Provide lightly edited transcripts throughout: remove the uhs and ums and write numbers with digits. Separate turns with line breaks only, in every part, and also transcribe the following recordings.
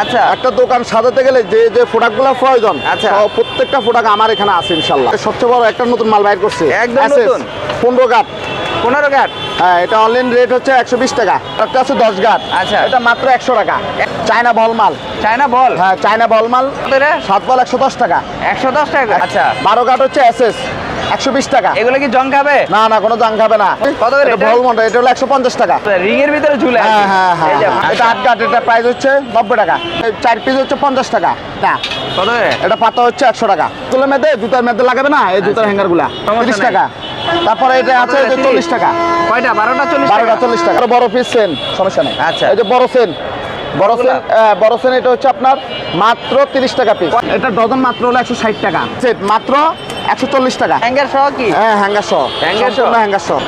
আচ্ছা।
একটা দোকান সাজাতে গেলে যে যে প্রোডাক্টগুলো প্রয়োজন
আচ্ছা।
প্রত্যেকটা প্রোডাক্ট আমার এখানে আছে ইনশাআল্লাহ। সবচেয়ে বড় একটা নতুন মাল বাইর করছি,
একদম
SS,
নতুন।
15 গাট।
15 গাট।
হ্যাঁ, এটা অনলাইন রেট হচ্ছে 120 টাকা। একটা আছে 10 গাট।
আচ্ছা।
এটা মাত্র 100 টাকা। চায়না বল মাল।
চায়না বল।
হ্যাঁ, চায়না বল মাল।
কত রে?
7 বল 110 টাকা।
110 টাকা। আচ্ছা।
12 গাট হচ্ছে SS 120 টাকা।
এগুলো কি জং খাবে?
না না, কোনো দাম খাবে না।
কত করে
এটা
এটা?
বল মন্ডা, এটা হলো 150 টাকা।
রিং এর ভিতরে ঝুলে আছে।
হ্যাঁ হ্যাঁ
এই যে,
হ্যাঁ, এটা 8 গাট, এটা প্রাইস হচ্ছে 90 টাকা। 4 পিস হচ্ছে 50 টাকা। না,
কত করে?
এটা পাতা হচ্ছে 100 টাকা। তুলে মেদে জুতার মেদে লাগাবে না, এই জুতার হ্যাঙ্গার গুলা
সমস্যা
30
নাই।
টাকা। তারপরে এটা আছে যে 40 টাকা।
কয়টা? 12টা 40
12টা
টাকা।
40 টাকা। আর বড় পিস সেন, সমস্যা নেই।
আচ্ছা।
এই যে বড় সেন, বড় সেন,
কতগুলা?
বড় সেন এটা হচ্ছে আপনার মাত্র 30 টাকা পিস। এটা ডজন মাত্র হলো 160 টাকা। সেট মাত্র 140 টাকা।
হ্যাঙ্গার সহ কি?
হ্যাঁ, হ্যাঙ্গার সহ।
হ্যাঙ্গার সহ?
সম্পূর্ণ হ্যাঙ্গার সহ।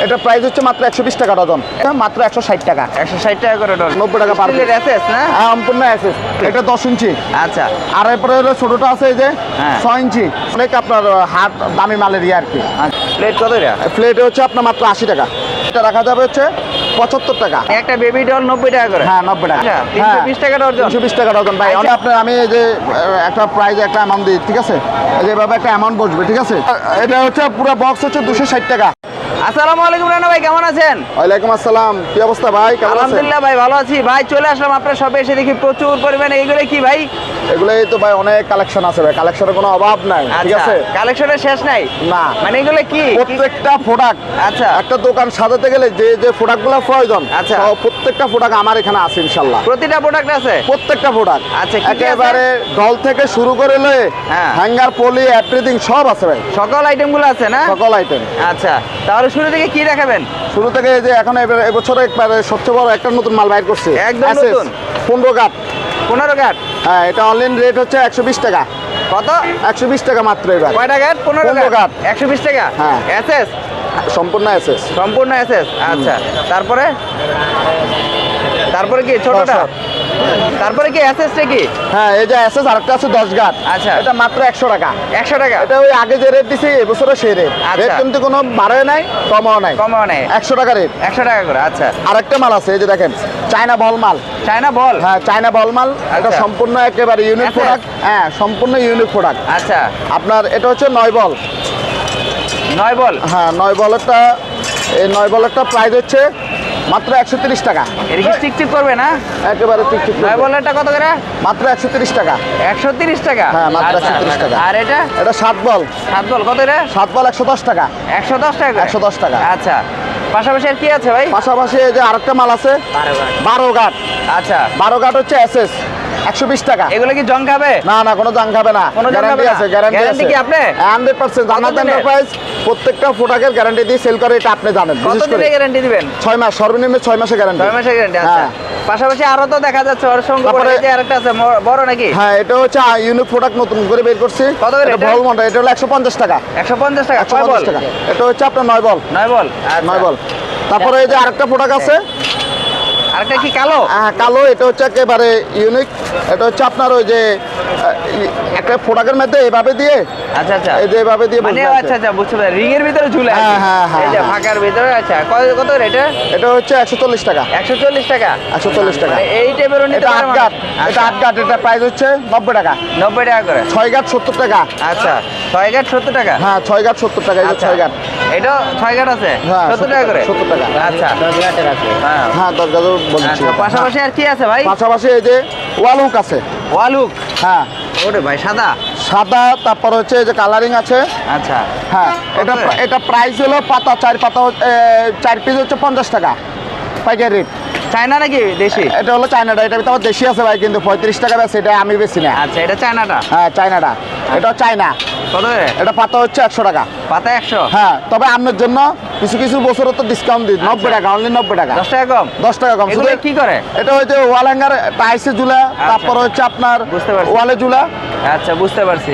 এটা প্রাইস হচ্ছে মাত্র 120 টাকা ডজন। এটা মাত্র 160 টাকা।
160 টাকা করে ডজন।
90 টাকা পার
স্টিলের SS না?
হ্যাঁ, সম্পূর্ণ অ্যাসেস। এটা 10 ইঞ্চি।
আচ্ছা।
আর এরপরে হলো ছোটটা আছে এই যে
হ্যাঁ।
6 ইঞ্চি। অনেক আপনার হাত দামি মালের আর কি।
প্লেট কত রে?
প্লেটে হচ্ছে আপনার মাত্র 80 টাকা। এটা রাখা যাবে হচ্ছে 75 টাকা।
একটা বেবি ডল 90 টাকা করে।
হ্যাঁ, 90 টাকা।
আচ্ছা,
হ্যাঁ,
320 টাকা ডজন।
320 টাকা ডজন ভাই।
আচ্ছা।
আপনার আমি এই যে একটা প্রাইস একটা অ্যামাউন্ট দিই, ঠিক আছে? এই যে এভাবে একটা অ্যামাউন্ট বসবে, ঠিক আছে? এটা হচ্ছে পুরো বক্স হচ্ছে 260 টাকা।
আসসালামু আলাইকুম রানা ভাই, কেমন আছেন?
ওয়ালাইকুম আসসালাম। কি অবস্থা ভাই, কেমন আছেন?
আলহামদুলিল্লাহ ভাই, ভালো আছি ভাই। চলে আসলাম আপনার শপে, এসে দেখি প্রচুর পরিমাণে। এইগুলো কি ভাই?
এগুলোই তো ভাই অনেক কালেকশন আছে ভাই, কালেকশনের কোনো অভাব নাই, ঠিক
আচ্ছা,
আছে?
কালেকশনের শেষ নাই
না।
মানে এগুলো কি?
প্রত্যেকটা প্রোডাক্ট,
আচ্ছা।
একটা দোকান সাজাতে গেলে যে যে প্রোডাক্টগুলো প্রয়োজন
আচ্ছা।
প্রত্যেকটা প্রোডাক্ট আমার এখানে আছে ইনশাআল্লাহ।
প্রতিটা প্রোডাক্ট আছে?
প্রত্যেকটা প্রোডাক্ট।
আচ্ছা, কি কি আছে?
একেবারে ডল থেকে শুরু করে লয়ে
হ্যাঁ।
হ্যাঙ্গার, পলি, এভরিথিং সব আছে ভাই,
সকল আইটেমগুলো আছে না?
সকল আইটেম।
আচ্ছা, তাহলে শুরু থেকে কি দেখাবেন?
শুরু থেকে এই যে এখন এবছরে একবারে সবচেয়ে বড় একটা নতুন মাল বাইর করছে,
একদম
SS,
নতুন।
15 গাট।
15 গাট।
হ্যাঁ, এটা অনলাইন রেট হচ্ছে 120 টাকা।
কত?
120 টাকা মাত্র এবার।
কয়টা গাট? 15
15
গাট।
গাট।
120 টাকা।
হ্যাঁ।
SS
সম্পূর্ণ SS।
সম্পূর্ণ SS। আচ্ছা, তারপরে তারপরে কি ছোটটা?
দশ।
তারপরে কি SS টা কি?
হ্যাঁ, এই যে SS আরেকটা আছে 10 গাট।
আচ্ছা।
এটা মাত্র 100 টাকা।
100 টাকা।
এটা ওই আগে যে রেট দিছি এবছরে সেই রেট।
আচ্ছা।
রেট কিন্তু কোনো বাড়ায় নাই, কমাও নাই।
কমাও নাই।
100 টাকা রেট।
100 টাকা করে। আচ্ছা।
আরেকটা মাল আছে এই যে দেখেন, চায়না বল মাল।
চায়না বল।
হ্যাঁ, চায়না বল মাল। এটা
আচ্ছা।
সম্পূর্ণ একেবারে ইউনিক
SS?
প্রোডাক্ট। হ্যাঁ, সম্পূর্ণ ইউনিক প্রোডাক্ট।
আচ্ছা,
আপনার এটা হচ্ছে 9 বল।
9 বল।
হ্যাঁ, 9 বলেরটা, এই 9 বলেরটা প্রাইস হচ্ছে মাত্র 130 টাকা।
এটা কি টিকটিক করবে না?
একেবারে ঠিক
9 বলেরটা কত করে?
মাত্র 130 টাকা।
130 টাকা।
হ্যাঁ, মাত্র
আচ্ছা।
130 টাকা।
আর এটা?
এটা 7 বল।
7 বল কত রে?
7 বল 110 টাকা।
110 টাকা করে?
110 টাকা।
আচ্ছা, পাশাপাশি আর কি আছে ভাই?
পাশাপাশি এই যে আরেকটা মাল আছে 12 গাট।
আচ্ছা,
12 গাট হচ্ছে SS 120 টাকা।
এগুলো কি জং খাবে?
না না, কোনো দাম খাবে না।
কোনো দাম
গ্যারান্টি
খাবে না?
আছে, গ্যারান্টি
Guarantee
আছে।
কি আপনি?
100% জান্নাত
কতদিনের?
এন্টারপ্রাইজ প্রত্যেকটা প্রোডাক্টের গ্যারান্টি দিয়ে সেল করে, এটা আপনি জানেন। বিশেষ করে
কতদিনের গ্যারান্টি দিবেন?
6 মাস, সর্বনিম্ন 6 মাসের গ্যারান্টি।
6 মাসের গ্যারান্টি। আচ্ছা, পাশাপাশি আরো তো দেখা যাচ্ছে অসংখ্য
তারপরে-
বড়, এই যে আরেকটা আছে বড় নাকি?
হ্যাঁ, এটা হচ্ছে ইউনিক প্রোডাক্ট নতুন করে বের করছি।
কত করে
এটা
এটা?
বল মন্ডা, এটা হলো 150 টাকা।
150 টাকা। কয় বল?
150 টাকা। এটা হচ্ছে আপনার 9 বল।
9 বল।
9 বল। তারপরে এই যে আরেকটা প্রোডাক্ট আছে
আরেকটা কি কালো?
কালো, এটা হচ্ছে একেবারে ইউনিক। এটা হচ্ছে আপনার ওই যে একটা প্রোডাক্টের মধ্যে এভাবে দিয়ে,
আচ্ছা আচ্ছা,
এই যে এভাবে দিয়ে
মানে
বসবে আছে।
আচ্ছা আচ্ছা, বুঝতে পারছি। রিং এর ভিতরে ঝুলে আছে।
হ্যাঁ, হ্যাঁ, হ্যাঁ,
এই যে
হ্যাঁ।
ফাঁকার ভিতরে। আচ্ছা, কত করে এটা?
এটা হচ্ছে 140 টাকা।
140 টাকা।
140 টাকা।
মানে এই টাইপের নিতে
এটা
পারে
8
মানুষ?
গাট।
আচ্ছা,
এটা 8 গাট। এটা প্রাইস হচ্ছে 90 টাকা।
90 টাকা করে।
6 গাট 70 টাকা।
আচ্ছা, 6 গাট 70 টাকা।
হ্যাঁ, 6 গাট 70 টাকা। এই যে
আচ্ছা,
6 গাট।
এটা 6 গাট আছে?
হ্যাঁ,
70 টাকা করে।
70 টাকা।
আচ্ছা,
10 গাটের আছে।
হ্যাঁ।
হ্যাঁ, 10 গাটও বলছি।
আচ্ছা, পাশাপাশি আর কি আছে ভাই?
পাশাপাশি এই যে ওয়াল হুক আছে।
ওয়ালুক।
হ্যাঁ,
ওরে ভাই, সাদা।
সাদা। তারপর হচ্ছে এই যে কালারিং আছে।
আচ্ছা,
হ্যাঁ, এটা
করে?
এটা প্রাইস হলো পাতা 4 পাতা 4 পিস হচ্ছে 50 টাকা পাইকারি রেট।
চায়না নাকি দেশি?
এটা হলো চায়নাটা। এটা ভিতরে দেশি আছে ভাই, কিন্তু 35 টাকা বেশি। এটা আমি বেশি না।
আচ্ছা, এটা চায়নাটা।
হ্যাঁ, চায়নাটা। এটা চায়না।
কত করে?
এটা পাতা হচ্ছে 100 টাকা।
পাতা 100?
হ্যাঁ, তবে আপনার জন্য কিছু কিছু বছর তো ডিসকাউন্ট দিই। 90 টাকা, অনলি 90 টাকা।
10 টাকা কম?
10 টাকা কম।
এগুলো
শুধু
কি করে?
এটা হচ্ছে ওয়াল হ্যাঙ্গার, টাইসে ঝুলা। তারপর হচ্ছে আপনার
বুঝতে পারছি।
ওয়ালে ঝুলা।
আচ্ছা, বুঝতে পারছি।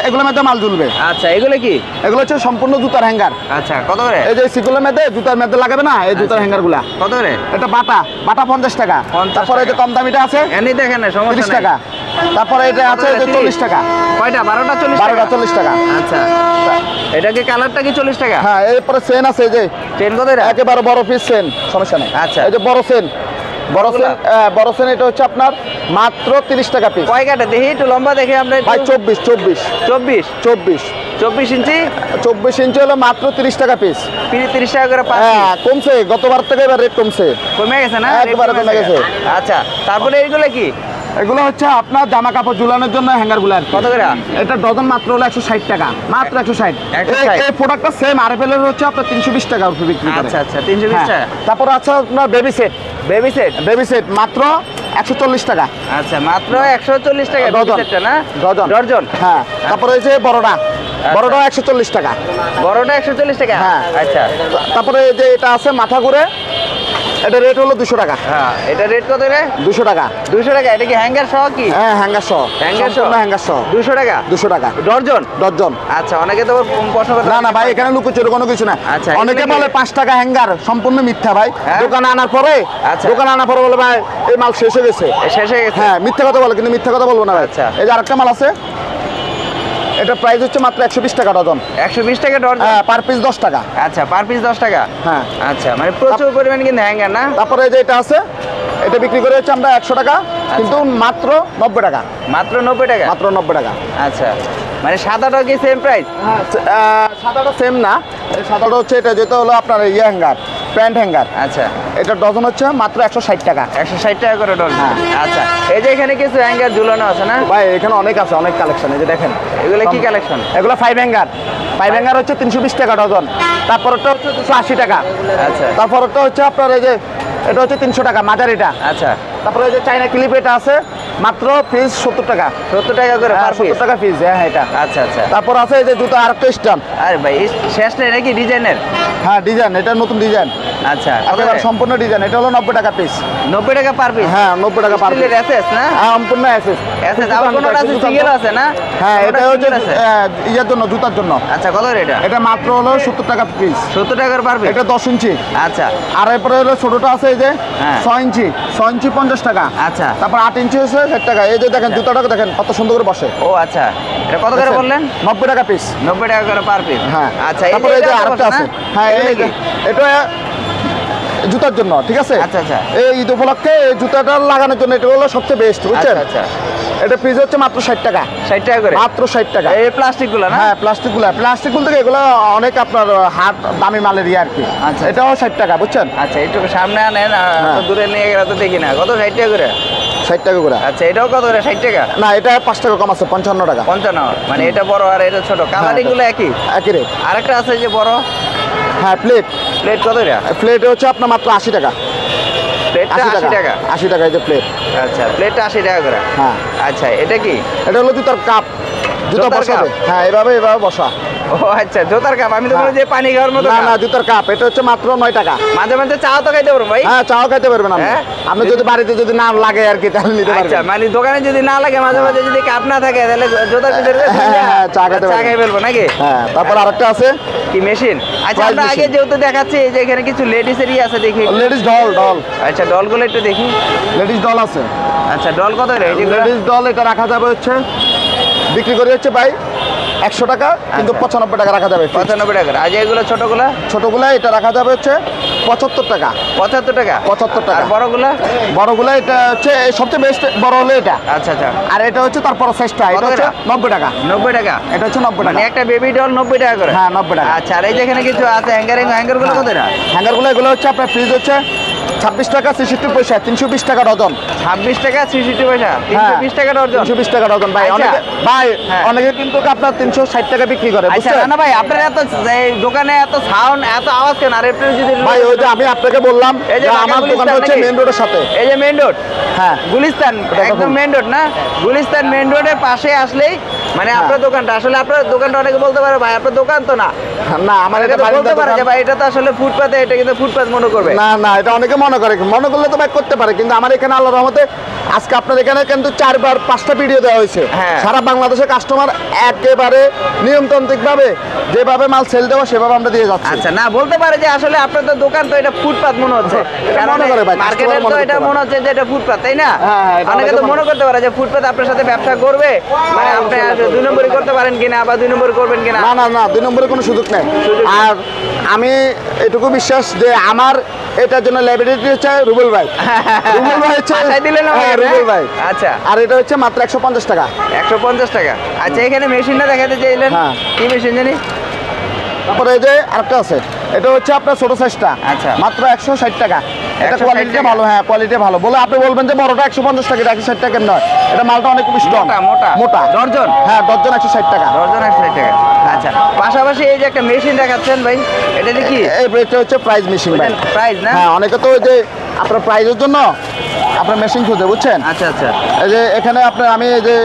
এগুলোর মধ্যে মাল ঝুলবে।
আচ্ছা, এগুলো কি?
এগুলো হচ্ছে সম্পূর্ণ জুতার হ্যাঙ্গার।
আচ্ছা, কত করে?
এই যে সিকুলের মধ্যে জুতার মধ্যে লাগাবে না, এই জুতার হ্যাঙ্গার গুলা।
কত করে?
এটা বাটা 50 টাকা।
50
তারপরে এই যে
টাকা।
কম দামিটা আছে
এমনি দেখেন না, সমস্যা
30
নাই।
টাকা। তারপরে এটা আছে যে 40 টাকা।
কয়টা? 12টা 40
12টা
টাকা?
40 টাকা।
আচ্ছা, এটা কি কালারটা কি 40 টাকা?
হ্যাঁ, এরপরে সেন আছে এই যে
চেন কত এটা?
একেবারে বড় পিস সেন, সমস্যা নেই।
আচ্ছা।
এই যে বড় সেন বড় সেন এটা হচ্ছে আপনার মাত্র 30 টাকা পিস।
কয় কাটা দেখি একটু লম্বা দেখে আমরা
ভাই 24
24 ইঞ্চি
24 ইঞ্চি হলো মাত্র 30 টাকা পিস।
30 টাকা করে পার
হ্যাঁ কমছে, গতবার থেকে এবার রেট কমছে,
কমে গেছে না?
একবারে কমে গেছে।
আচ্ছা, তারপরে এইগুলো কি?
এগুলো হচ্ছে আপনার জামা কাপড় ঝুলানোর জন্য হ্যাঙ্গার গুলো।
কত করে?
এটা ডজন মাত্র হলো 160 টাকা, মাত্র 160।
160
এই প্রোডাক্টটা সেম আরএফএল এর হচ্ছে আপনার 320 টাকা উপরে বিক্রি করে।
আচ্ছা 320 টাকা।
তারপর আছে আপনার বেবি সেট মাত্র 140 টাকা।
আচ্ছা, মাত্র 140 টাকা
ডজন।
সেটটা না?
ডজন। হ্যাঁ, তারপরে এই যে বড়টা 140 টাকা।
বড়টা 140 টাকা।
হ্যাঁ।
আচ্ছা,
তারপরে এই যে এটা আছে মাথা ঘুরে, এটা রেট হলো 200 টাকা।
হ্যাঁ, এটা রেট কত রে?
200 টাকা।
200 টাকা। এটা কি হ্যাঙ্গার সহ কি?
হ্যাঁ, হ্যাঙ্গার সহ।
হ্যাঙ্গার সহ?
হ্যাঙ্গার সহ
200 টাকা।
200 টাকা
ডজন। আচ্ছা, অনেকে তো প্রশ্ন করে।
না ভাই, এখানে লুকোচুরি কোনো কিছু না।
আচ্ছা,
অনেকে
এগুলো কি?
বলে 5 টাকা হ্যাঙ্গার, সম্পূর্ণ মিথ্যা ভাই।
হ্যাঁ?
দোকানে আনার পরে
আচ্ছা।
বলে ভাই এই মাল শেষ হয়ে গেছে।
শেষ হয়ে গেছে।
হ্যাঁ, মিথ্যা কথা বলে, কিন্তু মিথ্যা কথা বলবো না ভাই।
আচ্ছা।
এই যে আরেকটা মাল আছে, এটা প্রাইস হচ্ছে মাত্র 120 টাকা ডজন।
120 টাকা ডজন।
হ্যাঁ, পার পিস 10 টাকা।
আচ্ছা, পার পিস 10 টাকা।
হ্যাঁ।
আচ্ছা, মানে প্রচুর পরিমাণ কিন্তু হ্যাঙ্গার না?
তারপরে এই যে এটা আছে, এটা বিক্রি করে হচ্ছে আমরা 100 টাকা, কিন্তু মাত্র 90 টাকা।
মাত্র 90 টাকা।
মাত্র 90 টাকা।
আচ্ছা, মানে সাদাটাও কি সেম প্রাইস?
হ্যাঁ, সাদাটা সেম না, সাদাটা হচ্ছে এটা যেটা হলো আপনার হ্যাঙ্গার, প্যান্ট হ্যাঙ্গার।
আচ্ছা,
এটা ডজন হচ্ছে মাত্র 160 টাকা।
160 টাকা করে ডজন।
হ্যাঁ।
আচ্ছা, এই যে এখানে কিছু হ্যাঙ্গার ঝুলানো আছে না?
ভাই এখানে অনেক আছে, অনেক কালেকশন। এই যে দেখেন,
এগুলো কি কালেকশন?
এগুলো 5 হ্যাঙ্গার হচ্ছে 320 টাকা ডজন। তারপরটা হচ্ছে 280 টাকা।
আচ্ছা।
তারপরটা হচ্ছে আপনার এই যে এটা হচ্ছে 300 টাকা মাঝারিটা।
আচ্ছা,
তারপরে এই যে চাইনা ক্লিপ এটা আছে মাত্র পিস 70 টাকা।
70 টাকা করে পার পিস।
70 টাকা পিস। হ্যাঁ এটা।
আচ্ছা আচ্ছা।
তারপর আছে এই যে জুতা আরেকটা স্ট্যান্ড।
আরে ভাই, শেষ নেই নাকি ডিজাইনের?
হ্যাঁ, ডিজাইন, এটা নতুন ডিজাইন।
আচ্ছা,
একেবারে সম্পূর্ণ ডিজাইন। এটা হলো 90 টাকা পিস।
90 টাকা পার পিস।
হ্যাঁ, 90 টাকা পার পিস।
স্টিলের এসএস না?
হ্যাঁ, সম্পূর্ণ এসএস।
এসএস। আবার কোনটা আছে সিঙ্গেল আছে না?
হ্যাঁ, এটা
কোনটা
হচ্ছে
single আছে?
ইয়ার জন্য, জুতার জন্য।
আচ্ছা, কত রে এটা?
এটা মাত্র হলো 70 টাকা পিস।
70 টাকার পার পিস।
এটা 10 ইঞ্চি।
আচ্ছা
আর এরপরে হলো ছোটটা আছে এই যে
হ্যাঁ।
6 ইঞ্চি 50 টাকা।
আচ্ছা।
তারপর 8 ইঞ্চি হচ্ছে 60 টাকা। এই যে দেখেন জুতাটা দেখেন কত সুন্দর করে বসে।
ও আচ্ছা, এটা কত করে বললেন?
90 টাকা পিস।
90 টাকা করে পার পিস।
হ্যাঁ।
আচ্ছা,
তারপরে এই যে
এটা
আরেকটা আছে। হ্যাঁ, এটা জুতার জন্য, ঠিক আছে?
আচ্ছা আচ্ছা।
এই ঈদ উপলক্ষে এই জুতাটা লাগানোর জন্য এটা হলো সবচেয়ে বেস্ট, বুঝছেন?
আচ্ছা।
এটা পিস হচ্ছে মাত্র 60 টাকা।
60 টাকা করে?
মাত্র 60 টাকা।
এই প্লাস্টিক গুলো না?
হ্যাঁ, প্লাস্টিক থেকে এগুলো অনেক আপনার হাট দামি মালের আর কি।
আচ্ছা।
এটাও 60 টাকা, বুঝছেন?
আচ্ছা, একটু সামনে আনেন,
হ্যাঁ।
তো দূরে নিয়ে গেলে তো দেখি না। কত? 60 টাকা করে?
60 টাকা করে।
আচ্ছা, এটাও কত করে? 60 টাকা?
না, এটা 5 টাকা কম আছে, 55 টাকা।
55। মানে এটা বড় আর এটা ছোট, কালারিং গুলো একই?
একই রেট।
আরেকটা আছে যে বড়
হ্যাঁ, প্লেট
কত রে?
প্লেট হচ্ছে আপনার মাত্র 80 টাকা।
প্লেটটা 80 টাকা?
80 টাকা এই যে প্লেট।
আচ্ছা, প্লেটটা 80 টাকা করে।
হ্যাঁ।
আচ্ছা, এটা কি?
এটা হলো জুতার কাপ, জুতা
জুতার
বসাবে।
কাপ?
হ্যাঁ, এভাবে বসা।
ও আচ্ছা, জোতার কাপ। আমি তো
হ্যাঁ।
বলি যে পানি খাওয়ার মতো
না
কাপ।
না, জুতার কাপ। এটা হচ্ছে মাত্র 9 টাকা।
মাঝে মাঝে চাও তো খাইতে পারবো ভাই?
হ্যাঁ, চাও খাইতে পারবেন আপনি।
হ্যাঁ?
আপনি যদি বাড়িতে যদি না লাগে আর কি, তাহলে নিতে
আচ্ছা,
পারবেন।
মানে দোকানে যদি না লাগে, মাঝে মাঝে যদি কাপ না থাকে, তাহলে জোতার ভিতরে
হ্যাঁ, চা খেতে পারবেন।
খাই ফেলবো নাকি?
হ্যাঁ, তারপর আরেকটা আছে
কি মেশিন? আচ্ছা,
Price
আমরা আগে
machine।
যেহেতু দেখাচ্ছি, এই যে এখানে কিছু লেডিসের আছে দেখি।
Ladies doll.
আচ্ছা, ডলগুলো একটু দেখি।
লেডিস ডল আছে।
আচ্ছা, ডল কত রে? এই যে
লেডিস ডল এটা রাখা যাবে হচ্ছে, বিক্রি করে হচ্ছে ভাই 100 টাকা, কিন্তু
আচ্ছা।
95 টাকা রাখা যাবে।
95 টাকা। আর এগুলো ছোটগুলো?
ছোটগুলা এটা রাখা যাবে হচ্ছে 75 টাকা।
75 টাকা?
75 টাকা।
আর বড়গুলো?
বড়গুলা এটা হচ্ছে সবচেয়ে বেস্ট বড় হলো এটা।
আচ্ছা আচ্ছা।
আর এটা হচ্ছে তারপর সাইজটা, এটা
কত
হচ্ছে
এটা?
90 টাকা।
90 টাকা?
এটা হচ্ছে 90
মানে
টাকা।
একটা বেবি ডল 90 টাকা করে?
হ্যাঁ, 90 টাকা।
আচ্ছা, আর এই যে এখানে কিছু আছে হ্যাঙ্গার গুলো কত টাকা?
হ্যাঙ্গারগুলো এগুলো হচ্ছে আপনার পিস হচ্ছে 26 টাকা 63 পয়সা, 320 টাকা ডজন।
26 টাকা 63 পয়সা, 320 টাকা ডজন?
320 টাকা ডজন ভাই।
আচ্ছা। হ্যাঁ।
অনেকে কিন্তু আপনার 360 টাকা বিক্রি করে,
আচ্ছা,
বুঝছেন?
না ভাই, আপনার এত এই দোকানে এত সাউন্ড, এত আওয়াজ কেন? আর একটু যদি
ভাই ওই যে আমি আপনাকে বললাম
এই যে
যে
ঢাকা
আমার দোকানটা
গুলিস্তান
হচ্ছে
নাকি?
মেইন রোডের সাথে।
এই যে মেইন রোড,
হ্যাঁ,
গুলিস্তান, একদম মেইন রোড না? গুলিস্তান মেইন রোডের পাশে আসলেই মানে আপনার দোকানটা। আসলে আপনার দোকানটা অনেকে বলতে পারে ভাই আপনার দোকান তো না।
না, আমার
অনেকে
এটা
তো
বাড়ির
বলতে পারে
দোকান।
যে ভাই এটা তো আসলে ফুটপাতে, এটা কিন্তু ফুটপাত মনে করবে।
না না, এটা অনেকে মনে করলে তো ভাই করতে পারে, কিন্তু আমার এখানে আল্লাহর রহমতে আজকে আপনার এখানে কিন্তু 4-5টা ভিডিও দেওয়া হয়েছে।
হ্যাঁ।
সারা বাংলাদেশের কাস্টমার একেবারে নিয়মতান্ত্রিক ভাবে যেভাবে মাল সেল দেওয়া সেভাবে আমরা দিয়ে যাচ্ছি।
আচ্ছা, না বলতে পারে যে আসলে আপনার তো দোকান তো এটা ফুটপাত মনে হচ্ছে,
এটা
কারণ
মনে করে ভাই,
মার্কেটে
customer
তো
মনে
এটা
করতে
মনে হচ্ছে যে এটা ফুটপাত, তাই না?
হ্যাঁ, এটা
অনেকে তো
অনেকে
মনে করতে পারে যে ফুটপাত আপনার সাথে ব্যবসা করবে, মানে আপনি আসলে 2 নম্বরই করতে পারেন কিনা বা 2 নম্বর করবেন কিনা?
না না না 2 নম্বরে কোনো সুযোগ নেই।
সুযোগ নেই।
আর আমি এটুকু বিশ্বাস যে আমার এটার জন্য লাইব্রেরিটি হচ্ছে রুবেল ভাই। রুবেল ভাই হচ্ছে
আশায় দিলেন আমাকে,
হ্যাঁ,
না?
রুবেল ভাই।
আচ্ছা,
আর এটা হচ্ছে মাত্র 150 টাকা।
150 টাকা। আচ্ছা, এখানে মেশিনটা দেখাতে চাইলেন,
হ্যাঁ।
কি মেশিন জানি?
তারপরে এই যে আরেকটা আছে, এটা হচ্ছে আপনার ছোট সাইজটা,
আচ্ছা।
মাত্র 160 টাকা। এটা
160
কোয়ালিটি
টাকা।
ভালো, হ্যাঁ কোয়ালিটি ভালো। বলে আপনি বলবেন যে বড়টা 150 টাকা, 160 টাকা নয়, এটা মালটা অনেক স্ট্রং,
মোটা, মোটা।
মোটা
ডর্জন?
হ্যাঁ ডর্জন 160 টাকা।
ডর্জন 160 টাকা। আচ্ছা, পাশাপাশি এই যে একটা মেশিন দেখাচ্ছেন ভাই, এটা দিয়ে কি
এই ব্রেকটা হচ্ছে প্রাইস মেশিন ভাই।
প্রাইস না?
হ্যাঁ, অনেকে তো ওই যে আপনার প্রাইজের জন্য আপনার মেশিন খুঁজে, বুঝছেন?
আচ্ছা আচ্ছা,
এই যে এখানে আপনার আমি এই যে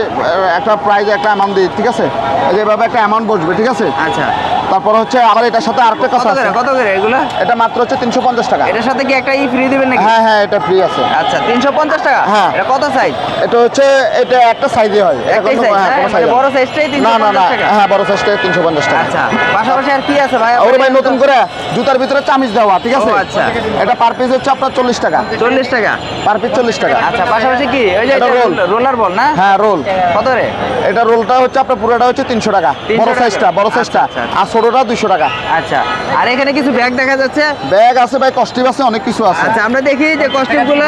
একটা প্রাইজ একটা অ্যামাউন্ট দিই, ঠিক আছে? এই যে এভাবে একটা অ্যামাউন্ট বসবে, ঠিক আছে?
আচ্ছা।
তারপর হচ্ছে আবার এটার সাথে আরেকটা
কত
কথা আছে,
করে, কত করে এগুলো?
এটা মাত্র হচ্ছে 350 টাকা।
এটার সাথে কি একটা ফ্রি দিবেন নাকি?
হ্যাঁ হ্যাঁ, এটা ফ্রি আছে।
আচ্ছা, 350 টাকা।
হ্যাঁ।
এটা কত সাইজ?
এটা হচ্ছে এটা একটা সাইজে হয়, এটা
একটাই
কোনো
size,
হ্যাঁ,
না?
কোনো
মানে
size
বড়
হয়।
সাইজটাই
না না না
350 টাকা।
হ্যাঁ, বড় সাইজটা 350 টাকা।
আচ্ছা, পাশাপাশি আর কি আছে ভাই?
ওর ভাই নতুন করে জুতার ভিতরে চামিচ দেওয়া, ঠিক আছে?
ও, আচ্ছা।
এটা পার পিস হচ্ছে আপনার 40 টাকা,
40 টাকা।
পার পিস 40 টাকা।
আচ্ছা, পাশাপাশি কি ওই যে
এটা roll।
রোলার বল না?
হ্যাঁ রোল,
কত রে?
এটা রোলটা হচ্ছে আপনার পুরোটা হচ্ছে 300 টাকা,
300
বড়
টাকা।
সাইজটা, বড় সাইজটা।
আচ্ছা, আচ্ছা।
আর ছোটটা 200 টাকা।
আচ্ছা, আর এখানে কিছু ব্যাগ দেখা যাচ্ছে।
ব্যাগ আছে ভাই, কস্টিউম আছে, অনেক কিছু আছে।
আচ্ছা, আমরা দেখি যে কস্টিউম গুলো,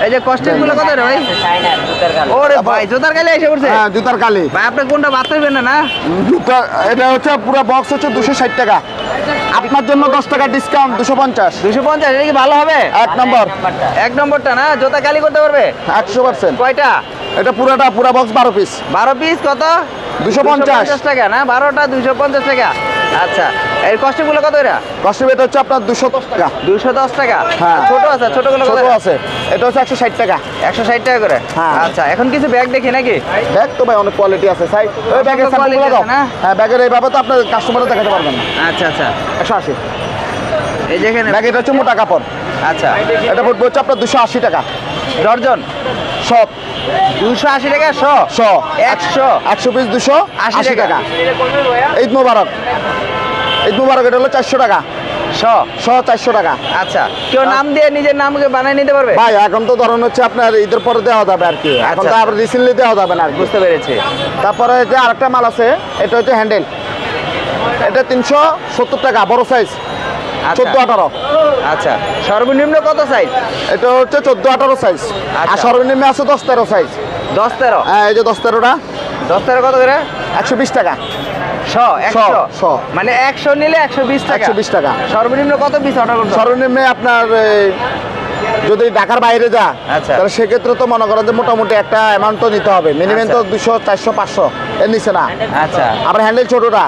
এই যে কস্টিউম গুলো কত রে ভাই? ওরে ভাই, জোতার গালে এসে পড়ছে।
হ্যাঁ, জুতার কালি।
ভাই, আপনি কোনটা বাদ পাইবেন না না?
জুতা এটা হচ্ছে পুরো বক্স হচ্ছে 260 টাকা। আপনার জন্য 10 টাকা ডিসকাউন্ট, 250।
250, এটা কি ভালো হবে?
এক নম্বর,
এক নম্বরটা না, জোতা কালি করতে পারবে?
100%।
কয়টা?
এটা পুরোটা পুরো বক্স 12 পিস,
12 পিস কত?
250
টাকা না? 12টা 250 টাকা। আচ্ছা, এর কস্টিউম গুলো কত এরা?
কস্টিউম এটা হচ্ছে আপনার 210 টাকা।
210 টাকা।
হ্যাঁ।
ছোট আছে, ছোট গুলো কত?
ছোট আছে, এটা হচ্ছে 160 টাকা।
160 টাকা করে।
হ্যাঁ।
আচ্ছা, এখন কিছু ব্যাগ দেখি নাকি?
ব্যাগ তো ভাই অনেক কোয়ালিটি আছে, সাই ওই ব্যাগের
quality
স্যাম্পলগুলো দাও।
আছে না?
হ্যাঁ, ব্যাগের এইভাবে তো আপনার কাস্টমাররা দেখাতে পারবেন না।
আচ্ছা আচ্ছা,
180
এই যে এখানে।
ব্যাগ, এটা হচ্ছে মোটা কাপড়।
আচ্ছা,
এটা পড়বে হচ্ছে আপনার 280 টাকা
ডর্জন
সব।
280 টাকা 100।
100 পিস 280
টাকা।
টাকা। ঈদ মোবারক, ঈদ মোবারক, এটা হলো 400 টাকা। 400 টাকা।
আচ্ছা, কেউ নাম দিয়ে নিজের নামকে বানিয়ে নিতে পারবে?
ভাই এখন তো ধরুন হচ্ছে আপনার ঈদের পরে দেওয়া যাবে আর কি, এখন তো
আচ্ছা।
আবার রিসেন্টলি দেওয়া যাবে না আর কি।
বুঝতে পেরেছি।
তারপরে যে আরেকটা মাল আছে, এটা হচ্ছে হ্যান্ডেল, এটা 370 টাকা, বড় সাইজ,
আচ্ছা।
14-18।
আচ্ছা, সর্বনিম্ন কত সাইজ?
এটা হচ্ছে 14-18 সাইজ। আর
আচ্ছা।
সর্বনিম্ন আছে 10-13 সাইজ।
10-13।
হ্যাঁ, এই যে 10-13টা
10-13 কত করে?
120 টাকা।
100।
100
মানে 100 নিলে 120 টাকা।
120 টাকা।
সর্বনিম্ন কত পিস অর্ডার করতে হবে?
সর্বনিম্ন আপনার যদি ঢাকার বাইরে যা,
আচ্ছা।
তাহলে সেক্ষেত্রে তো মনে করেন যে মোটামুটি একটা অ্যামাউন্ট তো নিতে হবে, মিনিমাম তো
আচ্ছা।
200, 400, 500 এর নিচে না।
আচ্ছা,
আবার হ্যান্ডেল ছোটটা,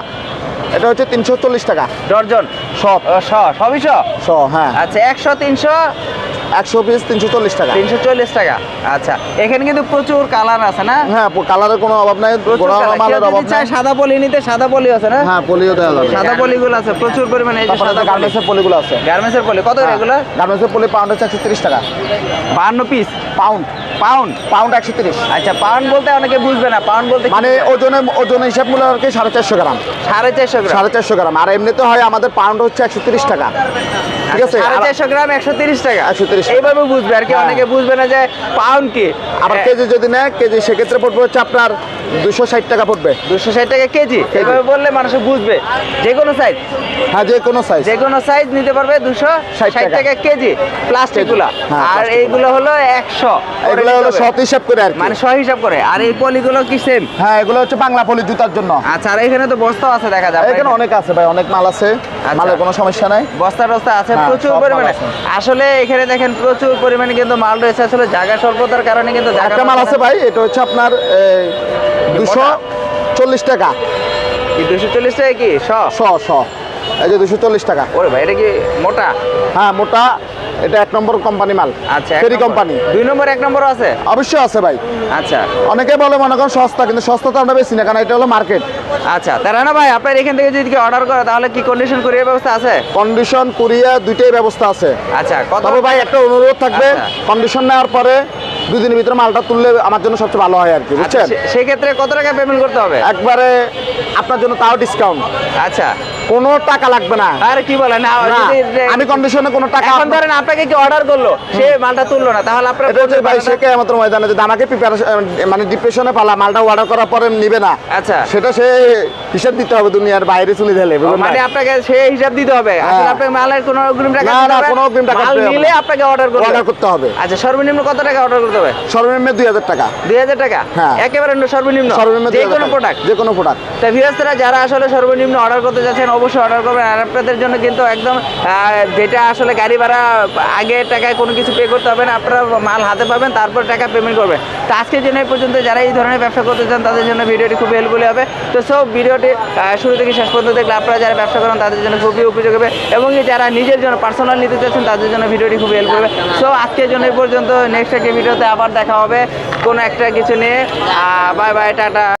এটা হচ্ছে 340 টাকা
ডর্জন।
সব।
সবই 100।
হ্যাঁ,
আচ্ছা, 100, 300,
100 পিস 340 টাকা।
340 টাকা। আচ্ছা, এখানে কিন্তু প্রচুর কালার আছে না?
হ্যাঁ, কালারের কোনো অভাব নাই,
প্রচুর
গোড়া
colour।
মালের
কেউ
অভাব
যদি
নাই।
চায় সাদা পলি নিতে, সাদা পলি আছে না?
হ্যাঁ, পলিও দেওয়া যাবে।
সাদা পলিগুলো আছে প্রচুর পরিমাণে। এই যে
তারপরে
সাদা পলি,
গার্মেন্টসের পলিগুলো আছে।
গার্মেন্টসের পলি কত করে এগুলো?
গার্মেন্টসের পলি পাউন্ড হচ্ছে 130 টাকা।
52 পিস।
Pound
pound?
পাউন্ড 130।
আচ্ছা, পাউন্ড বলতে অনেকে বুঝবে না, পাউন্ড বলতে কি
মানে
বোঝায়?
ওজন হিসাব মূল্য আর কি 450 গ্রাম।
450 গ্রাম।
450 গ্রাম। আর এমনিতে হয় আমাদের পাউন্ড হচ্ছে 130 টাকা, ঠিক আছে?
450 গ্রাম 130 টাকা।
130 টাকা।
এইভাবে বুঝবে আর কি,
হ্যাঁ।
অনেকে বুঝবে না যে পাউন্ড কি।
আবার কেজি যদি নেয়, কেজি সেক্ষেত্রে পড়বে হচ্ছে আপনার 260 টাকা পড়বে।
260 টাকা কেজি। এইভাবে বললে মানুষ বুঝবে। যে কোনো সাইজ,
হ্যাঁ, যে কোনো সাইজ।
যে কোনো সাইজ নিতে পারবে 260 টাকা কেজি। প্লাস্টিকগুলো।
হ্যাঁ,
আর
plastic
এইগুলো হলো 100
এগুলো হলো সব হিসাব করে আর কি।
মানে সহ হিসাব করে। আর এই পলিগুলো কি সেম?
হ্যাঁ, এগুলো হচ্ছে বাংলা পলি জুতার জন্য।
আচ্ছা, আর এখানে তো বস্তাও আছে দেখা যায়।
এখানে অনেক আছে ভাই, অনেক মাল আছে, মালের কোনো সমস্যা নাই।
বস্তা টস্তা আছে
হ্যাঁ,
প্রচুর
সব মাল
পরিমাণে।
আছে।
আসলে এখানে দেখেন প্রচুর পরিমাণে কিন্তু মাল রয়েছে। আসলে জায়গা স্বল্পতার কারণে কিন্তু জায়গা
একটা মাল আছে ভাই, এটা হচ্ছে আপনার 240 টাকা।
কি 240 টাকা কি
100 এই যে 240 টাকা।
ওরে ভাই, এটা কি মোটা?
হ্যাঁ, মোটা। এটা 1 নম্বর কোম্পানি মাল।
আচ্ছা,
ফেরি কোম্পানি।
2 নম্বর 1 নম্বর আছে?
অবশ্যই আছে ভাই।
আচ্ছা
অনেকে বলে মনে করেন সস্তা, কিন্তু সস্তা তো আমরা বেশি না, কারণ এটা হলো মার্কেট।
আচ্ছা, তারা না ভাই, আপনার এখান থেকে যদি অর্ডার করে তাহলে কি কন্ডিশন কুরিয়ার ব্যবস্থা আছে?
কন্ডিশন কুরিয়ার দুইটাই ব্যবস্থা আছে।
আচ্ছা, কত?
তবে ভাই একটা অনুরোধ থাকবে,
আচ্ছা।
কন্ডিশন নেওয়ার পরে 2 দিনের ভিতরে মালটা তুললে আমার জন্য সবচেয়ে ভালো হয় আর কি,
আচ্ছা,
বুঝছেন?
সেক্ষেত্রে কত টাকা পেমেন্ট করতে হবে?
একবারে আপনার জন্য তাও ডিসকাউন্ট।
আচ্ছা,
কোনো টাকা লাগবে না।
আরে কি বলেন
না, আমি কন্ডিশনে কোনো টাকা
এখন ধরেন আপনাকে কি অর্ডার করলো, সে মালটা তুললো না, তাহলে আপনার
এটা হচ্ছে ভাই সে কেয়ামতের ময়দানে যদি আমাকে প্রিপারেশন মানে ডিপ্রেশনে পালা মালটা অর্ডার করার পরে নিবে না,
আচ্ছা
সেটা সে হিসাব দিতে হবে দুনিয়ার বাইরে চলে গেলে, বুঝলেন
মানে
ভাই?
আপনাকে সে হিসাব দিতে হবে, আসলে
হ্যাঁ।
আপনাকে মালের কোনো অগ্রিম টাকা
না,
দিতে
না,
হবে?
কোনো অগ্রিম টাকা
মাল
দিতে হবে
নিলে
না।
আপনাকে অর্ডার
অর্ডার করতে হবে।
আচ্ছা সর্বনিম্ন কত টাকা অর্ডার করতে হবে?
সর্বনিম্ন 2000 টাকা।
2000 টাকা?
হ্যাঁ।
একেবারে সর্বনিম্ন
সর্বনিম্ন
যে
2000
কোনো
টাকা।
প্রোডাক্ট?
যে কোনো প্রোডাক্ট।
তা ভিউয়ার্সরা যারা আসলে সর্বনিম্ন অর্ডার করতে যাচ্ছেন অবশ্যই অর্ডার করবেন। আর আপনাদের জন্য কিন্তু একদম যেটা আসলে গাড়ি ভাড়া আগে টাকায় কোনো কিছু পে করতে হবে না, আপনারা মাল হাতে পাবেন তারপর টাকা পেমেন্ট করবেন। তো আজকের জন্য এই পর্যন্ত, যারা এই ধরনের ব্যবসা করতে চান তাদের জন্য ভিডিওটি খুব হেল্পফুল হবে। তো সব ভিডিওটি শুরু থেকে শেষ পর্যন্ত দেখলে আপনারা যারা ব্যবসা করেন তাদের জন্য খুবই উপযোগী হবে, এবং যারা নিজের জন্য পার্সোনাল নিতে চাচ্ছেন তাদের জন্য ভিডিওটি খুবই হেল্প করবে। সো আজকের জন্য এই পর্যন্ত, নেক্সট একটা ভিডিওতে আবার দেখা হবে কোনো একটা কিছু নিয়ে। Bye bye, tata.